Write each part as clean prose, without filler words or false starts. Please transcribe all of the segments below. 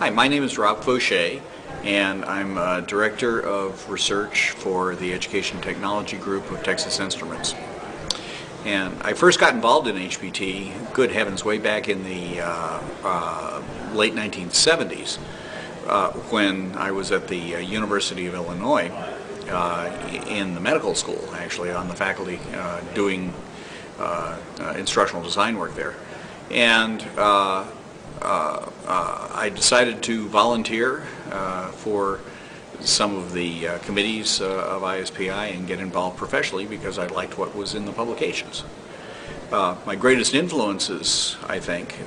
Hi, my name is Rob Foshay, and I'm Director of Research for the Education Technology Group of Texas Instruments. And I first got involved in HPT, good heavens, way back in the late 1970s when I was at the University of Illinois in the medical school, actually, on the faculty doing instructional design work there. And I decided to volunteer for some of the committees of ISPI and get involved professionally because I liked what was in the publications. My greatest influences, I think,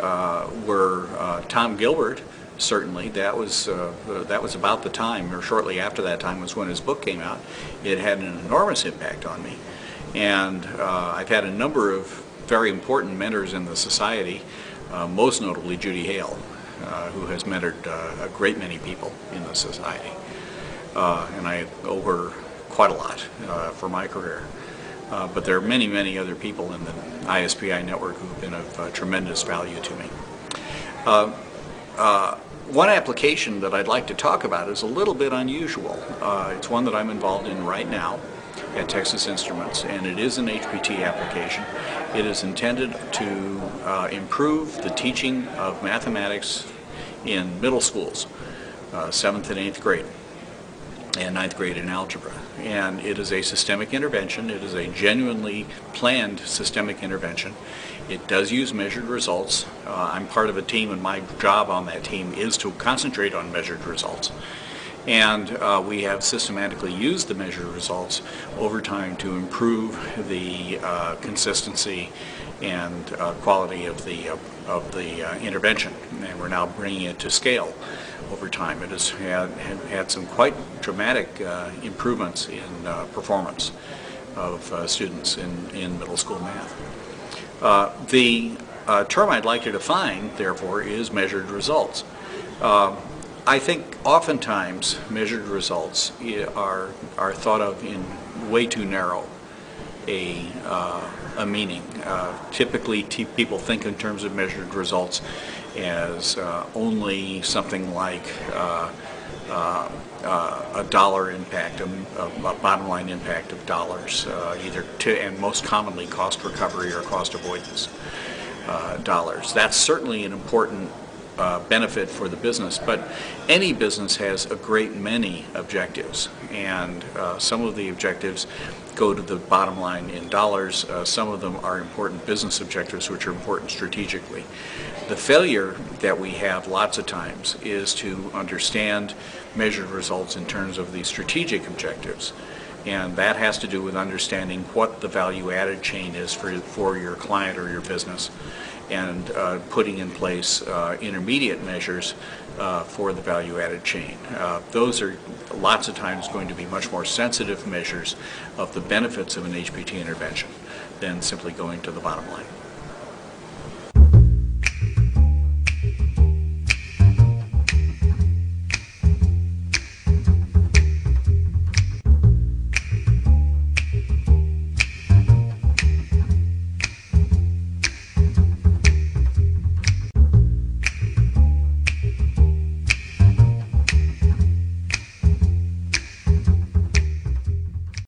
were Tom Gilbert. Certainly, that was about the time, or shortly after that time, was when his book came out. It had an enormous impact on me, and I've had a number of very important mentors in the society. Most notably Judy Hale, who has mentored a great many people in the society. And I owe her quite a lot for my career. But there are many, many other people in the ISPI network who have been of tremendous value to me. One application that I'd like to talk about is a little bit unusual. It's one that I'm involved in right now at Texas Instruments, and it is an HPT application. It is intended to improve the teaching of mathematics in middle schools, 7th and 8th grade, and 9th grade in algebra. And it is a systemic intervention. It is a genuinely planned systemic intervention. It does use measured results. I'm part of a team, and my job on that team is to concentrate on measured results. And we have systematically used the measured results over time to improve the consistency and quality of the intervention. And we're now bringing it to scale over time. It has had some quite dramatic improvements in performance of students in middle school math. The term I'd like to define, therefore, is measured results. I think oftentimes measured results are thought of in way too narrow a meaning. Typically, people think in terms of measured results as only something like a dollar impact, a bottom line impact of dollars, and most commonly cost recovery or cost avoidance dollars. That's certainly an important benefit for the business, but any business has a great many objectives, and some of the objectives go to the bottom line in dollars. Some of them are important business objectives which are important strategically. The failure that we have lots of times is to understand measured results in terms of the strategic objectives, and that has to do with understanding what the value added chain is for your client or your business, and putting in place intermediate measures for the value-added chain. Those are lots of times going to be much more sensitive measures of the benefits of an HPT intervention than simply going to the bottom line.